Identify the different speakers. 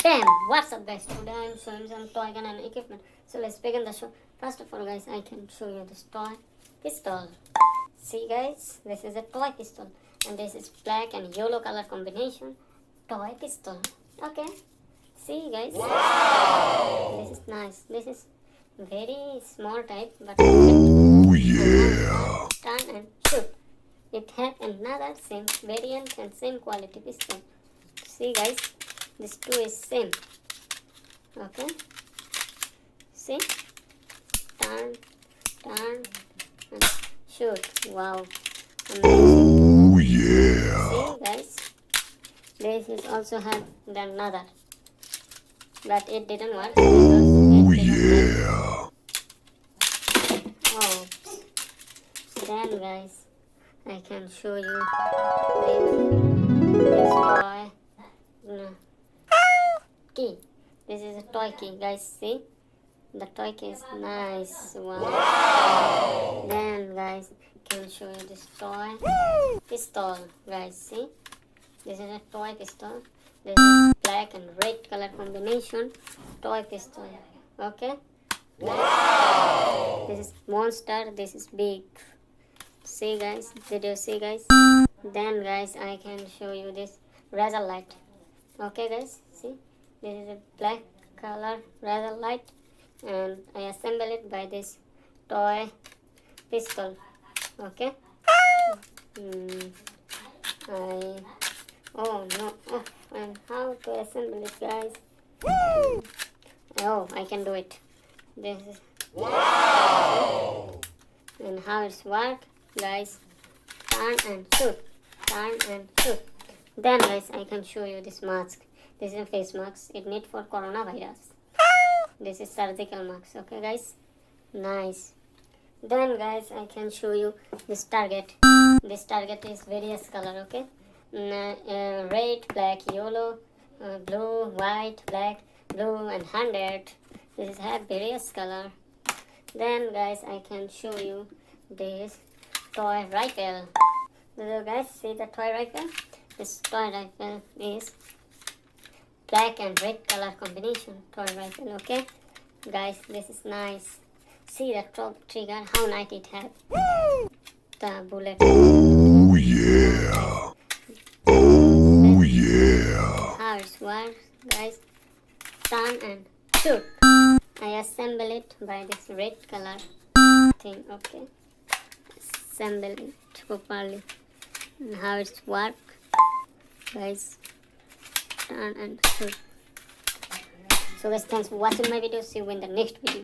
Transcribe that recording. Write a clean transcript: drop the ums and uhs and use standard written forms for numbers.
Speaker 1: Bam! What's up guys? Today I'm showing some toy gun and equipment. So let's begin the show. First of all guys, I can show you this toy pistol. See guys, this is a toy pistol and this is black and yellow color combination toy pistol. Okay. See guys. Wow! This is nice. This is very small type but
Speaker 2: Oh yeah!
Speaker 1: turn and shoot. It has another same variant and same quality pistol. See guys, this two is same. Okay. See? Turn, and shoot. Wow. Amazing.
Speaker 2: Oh yeah!
Speaker 1: See guys? This is also had another. But it didn't work because
Speaker 2: Oh
Speaker 1: it didn't
Speaker 2: yeah!
Speaker 1: Oh. Then guys, I can show you this toy key. This is a toy key, guys. See, the toy key is nice. Wow. Then guys, I can show you this toy pistol, guys. See, this is a toy pistol. This is black and red color combination toy pistol. Okay. Wow. This is monster. This is big. See guys, did you see guys? Then guys, I can show you this razor light. Okay guys, see, this is a black color razor light and I assemble it by this toy pistol. Okay. Oh no, and how to assemble it guys? Oh, I can do it. This is wow. And how it's work guys, turn and shoot, turn and shoot. Then guys, I can show you this mask. This is a face mask. It need for coronavirus. This is surgical mask. Okay guys, nice. Then guys, I can show you this target. This target is various color. Okay, red, black, yellow, blue, white, black, blue, and 100. This have various color. Then guys, I can show you this toy rifle. Do you guys see the toy rifle? This toy rifle is black and red color combination toy rifle. Okay guys, this is nice. See the top trigger, how nice it has. The bullet.
Speaker 2: Oh yeah! Oh yeah!
Speaker 1: How it works guys, turn and shoot. I assemble it by this red color thing. Okay, assemble it properly. And how it's work guys, turn and shoot. So guys, thanks for watching my video. See you in the next video.